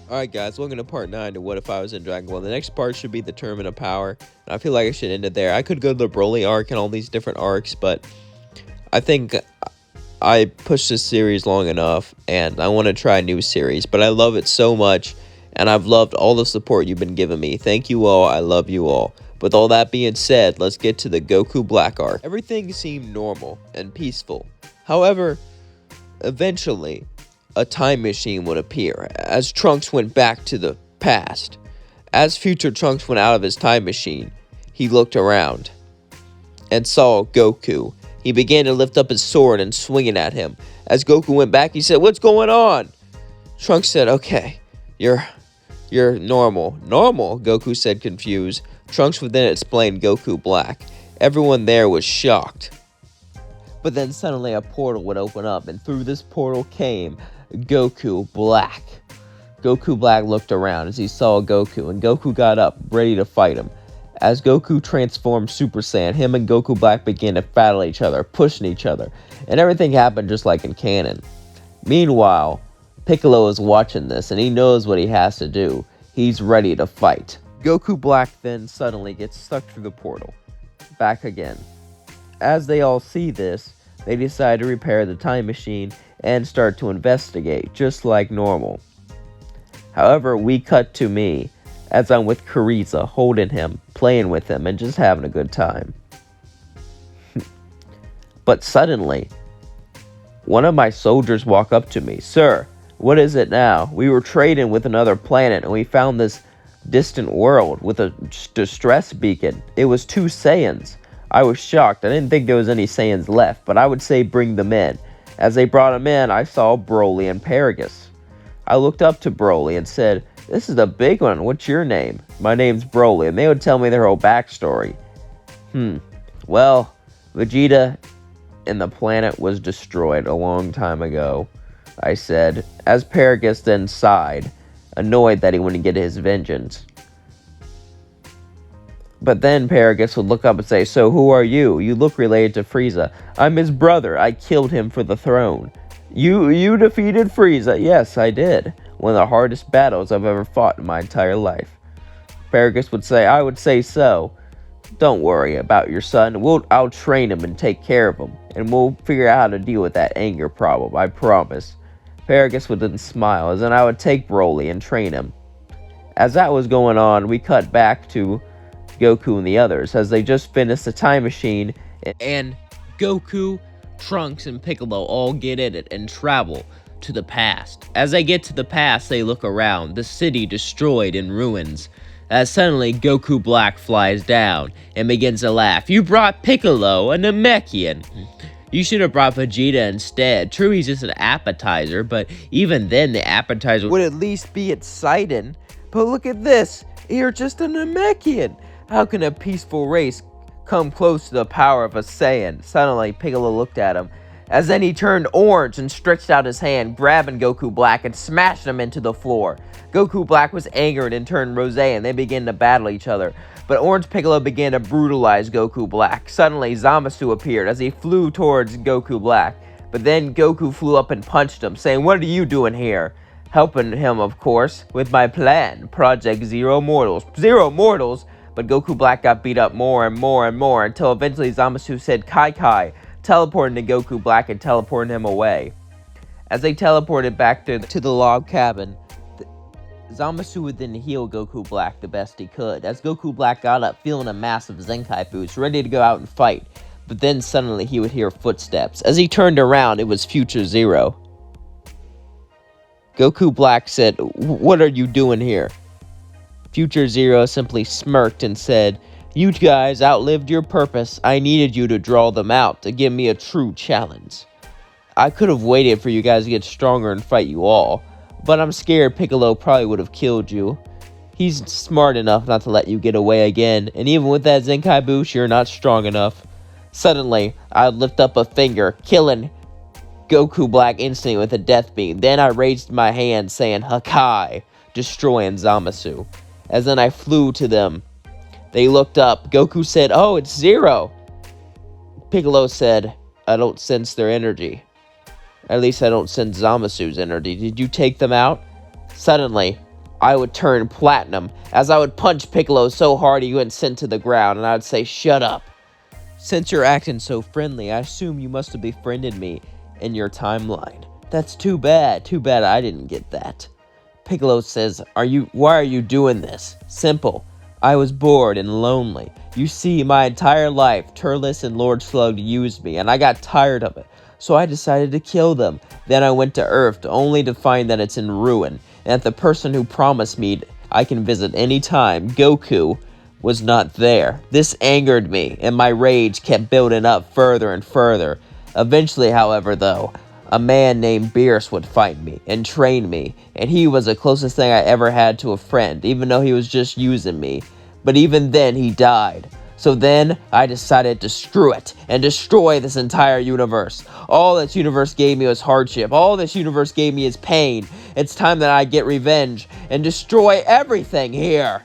Alright guys, welcome to part 9 to What If I Was in Dragon Ball. The next part should be the Tournament of Power. And I feel like I should end it there. I could go to the Broly arc and all these different arcs, but I think I pushed this series long enough, and I want to try a new series. But I love it so much, and I've loved all the support you've been giving me. Thank you all, I love you all. With all that being said, let's get to the Goku Black arc. Everything seemed normal and peaceful. However, eventually, a time machine would appear as Trunks went back to the past. As future Trunks went out of his time machine, he looked around and saw Goku. He began to lift up his sword and swing it at him. As Goku went back, he said, "What's going on?" Trunks said, "Okay, you're normal." "Normal?" Goku said, confused. Trunks would then explain Goku Black. Everyone there was shocked. But then suddenly a portal would open up, and through this portal came Goku Black. Goku Black looked around as he saw Goku, and Goku got up, ready to fight him. As Goku transformed Super Saiyan, him and Goku Black began to battle each other, pushing each other, and everything happened just like in canon. Meanwhile, Piccolo is watching this, and he knows what he has to do. He's ready to fight. Goku Black then suddenly gets stuck through the portal. Back again. As they all see this, they decide to repair the time machine and start to investigate, just like normal. However, we cut to me, as I'm with Kuriza, holding him, playing with him, and just having a good time. But suddenly, one of my soldiers walk up to me. "Sir, what is it now? We were trading with another planet, and we found this distant world with a distress beacon. It was 2 Saiyans. I was shocked. I didn't think there was any Saiyans left, but I would say bring them in." As they brought him in, I saw Broly and Paragus. I looked up to Broly and said, "This is a big one. What's your name?" "My name's Broly," and they would tell me their whole backstory. Well, Vegeta and the planet was destroyed a long time ago, I said, as Paragus then sighed, annoyed that he wouldn't get his vengeance. But then Paragus would look up and say, "So who are you? You look related to Frieza." "I'm his brother. I killed him for the throne." You defeated Frieza?" "Yes, I did. One of the hardest battles I've ever fought in my entire life." Paragus would say, "I would say so. Don't worry about your son. I'll train him and take care of him, and we'll figure out how to deal with that anger problem, I promise." Paragus would then smile, as then I would take Broly and train him. As that was going on, we cut back to Goku and the others, as they just finished the time machine, and Goku, Trunks, and Piccolo all get in it and travel to the past. As they get to the past, they look around, the city destroyed in ruins. As suddenly Goku Black flies down and begins to laugh. "You brought Piccolo, a Namekian. You should have brought Vegeta instead. True, he's just an appetizer, but even then the appetizer would at least be exciting. But look at this, you're just a Namekian. How can a peaceful race come close to the power of a Saiyan?" Suddenly, Piccolo looked at him, as then he turned orange and stretched out his hand, grabbing Goku Black and smashed him into the floor. Goku Black was angered and turned rosé, and they began to battle each other. But Orange Piccolo began to brutalize Goku Black. Suddenly, Zamasu appeared as he flew towards Goku Black. But then Goku flew up and punched him, saying, "What are you doing here?" Helping him, of course, with my plan, Project Zero Mortals. Zero Mortals? But Goku Black got beat up more and more and more, until eventually Zamasu said "Kai Kai," teleporting to Goku Black and teleporting him away. As they teleported back to the log cabin, Zamasu would then heal Goku Black the best he could, as Goku Black got up feeling a massive Zenkai boost, ready to go out and fight. But then suddenly he would hear footsteps. As he turned around, it was Future Zero. Goku Black said, "What are you doing here?" Future Zero simply smirked and said, "You guys outlived your purpose. I needed you to draw them out to give me a true challenge. I could have waited for you guys to get stronger and fight you all, but I'm scared Piccolo probably would have killed you. He's smart enough not to let you get away again, and even with that Zenkai boost, you're not strong enough." Suddenly, I lift up a finger, killing Goku Black instantly with a death beam. Then I raised my hand saying "Hakai," destroying Zamasu. As then I flew to them. They looked up. Goku said, "Oh, it's Zero." Piccolo said, "I don't sense their energy. At least I don't sense Zamasu's energy. Did you take them out?" Suddenly, I would turn platinum, as I would punch Piccolo so hard he went sent to the ground, and I would say, "Shut up." Since you're acting so friendly, I assume you must have befriended me in your timeline. That's too bad. Too bad I didn't get that. Piccolo says, why are you doing this? Simple. I was bored and lonely. You see, my entire life, Turles and Lord Slug used me, and I got tired of it. So I decided to kill them. Then I went to Earth, only to find that it's in ruin, and that the person who promised me I can visit any time, Goku, was not there. This angered me, and my rage kept building up further and further. Eventually, however, though, a man named Beerus would fight me and train me, and he was the closest thing I ever had to a friend, even though he was just using me. But even then, he died. So then, I decided to screw it and destroy this entire universe. All this universe gave me was hardship. All this universe gave me is pain. It's time that I get revenge and destroy everything here.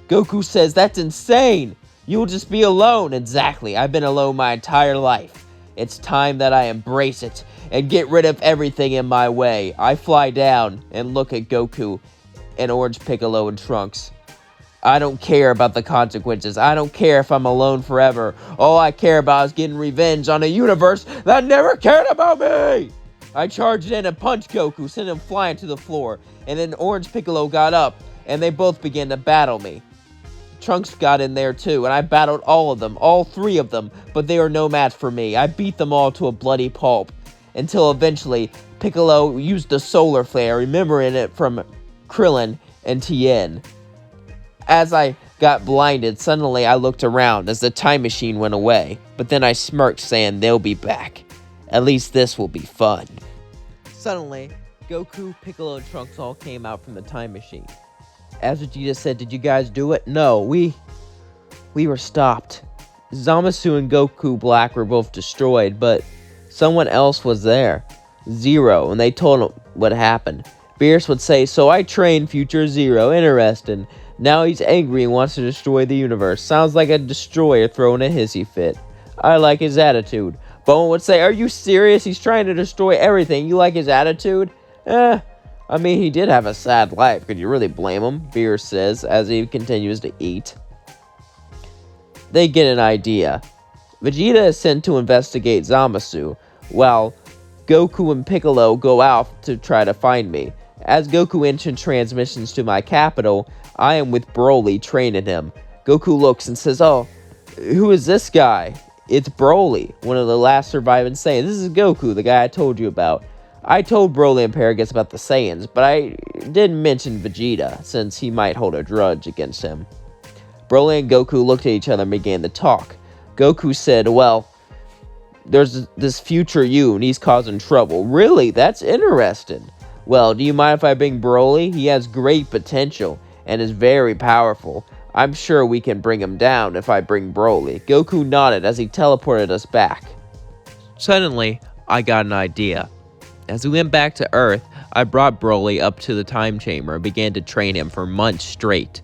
Goku says, "That's insane. You'll just be alone." Exactly. I've been alone my entire life. It's time that I embrace it and get rid of everything in my way. I fly down and look at Goku and Orange Piccolo and Trunks. I don't care about the consequences. I don't care if I'm alone forever. All I care about is getting revenge on a universe that never cared about me. I charged in and punched Goku, sent him flying to the floor, and then Orange Piccolo got up, and they both began to battle me. Trunks got in there too, and I battled all of them, all three of them, but they were no match for me. I beat them all to a bloody pulp, until eventually Piccolo used the solar flare, remembering it from Krillin and Tien. As I got blinded, suddenly I looked around as the time machine went away, but then I smirked, saying they'll be back. At least this will be fun. Suddenly, Goku, Piccolo, and Trunks all came out from the time machine. As Vegeta said, "Did you guys do it?" "No, we were stopped. Zamasu and Goku Black were both destroyed, but someone else was there. Zero," and they told him what happened. Beerus would say, "So I trained Future Zero. Interesting. Now he's angry and wants to destroy the universe. Sounds like a destroyer throwing a hissy fit. I like his attitude." Bowen would say, "Are you serious? He's trying to destroy everything. You like his attitude?" I mean, he did have a sad life. Could you really blame him?" Beerus says as he continues to eat. They get an idea. Vegeta is sent to investigate Zamasu, while Goku and Piccolo go out to try to find me. As Goku enters transmissions to my capital, I am with Broly training him. Goku looks and says, "Oh, who is this guy?" "It's Broly, one of the last surviving Saiyans. This is Goku, the guy I told you about." I told Broly and Paragus about the Saiyans, but I didn't mention Vegeta, since he might hold a grudge against him. Broly and Goku looked at each other and began to talk. Goku said, "Well, there's this future you, and he's causing trouble." "Really? That's interesting." "Well, do you mind if I bring Broly? He has great potential, and is very powerful. I'm sure we can bring him down if I bring Broly." Goku nodded as he teleported us back. Suddenly, I got an idea. As we went back to Earth, I brought Broly up to the time chamber and began to train him for months straight,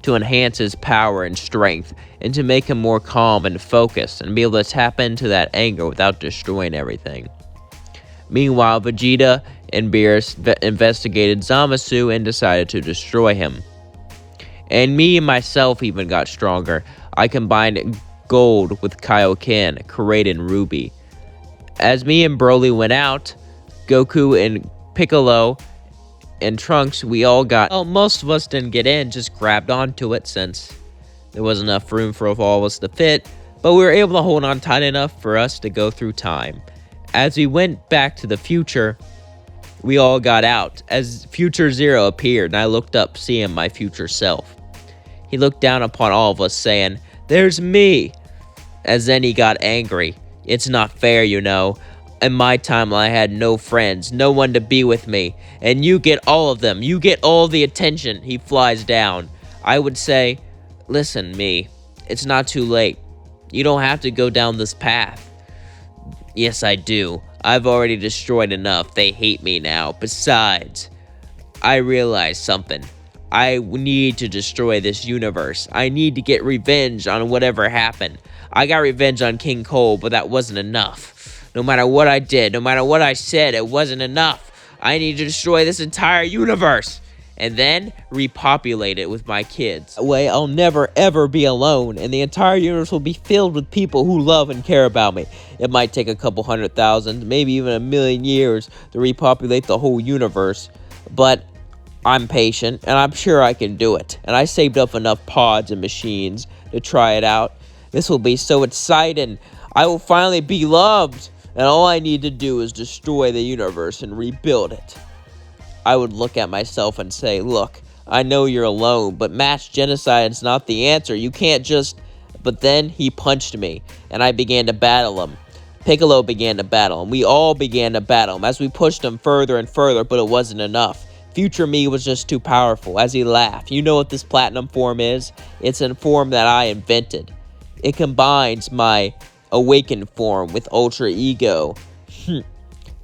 to enhance his power and strength, and to make him more calm and focused, and be able to tap into that anger without destroying everything. Meanwhile, Vegeta and Beerus investigated Zamasu and decided to destroy him. And me and myself even got stronger. I combined Gold with Kaioken, creating Ruby. As me and Broly went out, Goku and Piccolo and Trunks, we all got... Well, most of us didn't get in, just grabbed onto it since there wasn't enough room for all of us to fit, but we were able to hold on tight enough for us to go through time. As we went back to the future, we all got out. As Future Zero appeared, and I looked up, seeing my future self. He looked down upon all of us, saying, "There's me." As then he got angry. "It's not fair, you know. In my time, I had no friends, no one to be with me, and you get all of them. You get all the attention." He flies down. I would say, "Listen, me, it's not too late. You don't have to go down this path." "Yes, I do. I've already destroyed enough. They hate me now. Besides, I realized something. I need to destroy this universe. I need to get revenge on whatever happened. I got revenge on King Cole, but that wasn't enough. No matter what I did, no matter what I said, it wasn't enough. I need to destroy this entire universe." and then repopulate it with my kids. That way, I'll never ever be alone, and the entire universe will be filled with people who love and care about me. It might take a couple 100,000, maybe even a million years to repopulate the whole universe, but I'm patient, and I'm sure I can do it. And I saved up enough pods and machines to try it out. This will be so exciting. I will finally be loved, and all I need to do is destroy the universe and rebuild it. I would look at myself and say, look, I know you're alone, but mass genocide is not the answer. You can't just... But then he punched me, and I began to battle him. Piccolo began to battle him. We all began to battle him as we pushed him further and further, but it wasn't enough. Future me was just too powerful. As he laughed, you know what this platinum form is? It's a form that I invented. It combines my awakened form with Ultra Ego.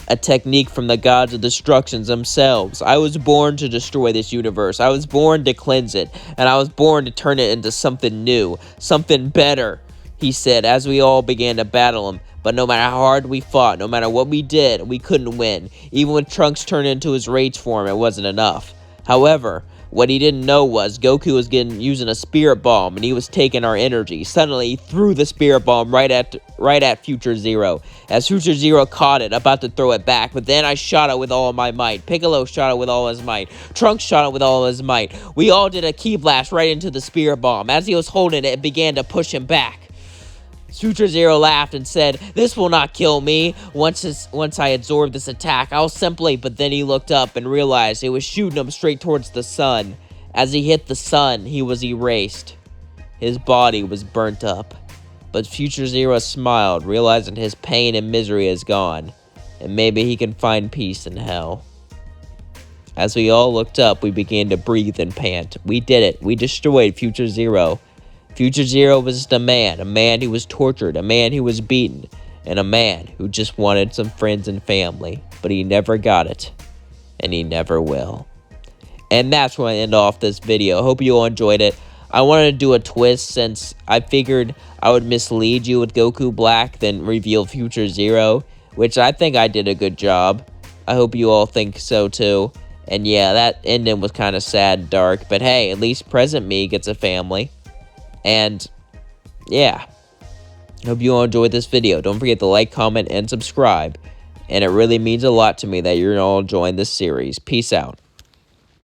A technique from the gods of destructions themselves. I was born to destroy this universe. I was born to cleanse it. And I was born to turn it into something new. Something better, he said, as we all began to battle him. But no matter how hard we fought, no matter what we did, we couldn't win. Even when Trunks turned into his rage form, it wasn't enough. However, what he didn't know was Goku was using a spirit bomb, and he was taking our energy. Suddenly, he threw the spirit bomb right at Future Zero. As Future Zero caught it, about to throw it back, but then I shot it with all of my might. Piccolo shot it with all his might. Trunks shot it with all his might. We all did a ki blast right into the spirit bomb. As he was holding it, it began to push him back. Future Zero laughed and said, "This will not kill me. Once I absorb this attack, I'll simply..." But then he looked up and realized it was shooting him straight towards the sun. As he hit the sun, he was erased. His body was burnt up. But Future Zero smiled, realizing his pain and misery is gone, and maybe he can find peace in hell. As we all looked up, we began to breathe and pant. We did it. We destroyed Future Zero. Future Zero was just a man who was tortured, a man who was beaten, and a man who just wanted some friends and family, but he never got it, and he never will. And that's where I end off this video. Hope you all enjoyed it. I wanted to do a twist since I figured I would mislead you with Goku Black, then reveal Future Zero, which I think I did a good job. I hope you all think so too. And yeah, that ending was kind of sad and dark, but hey, at least present me gets a family. And yeah, hope you all enjoyed this video. Don't forget to like, comment, and subscribe. And it really means a lot to me that you're all enjoying this series. Peace out.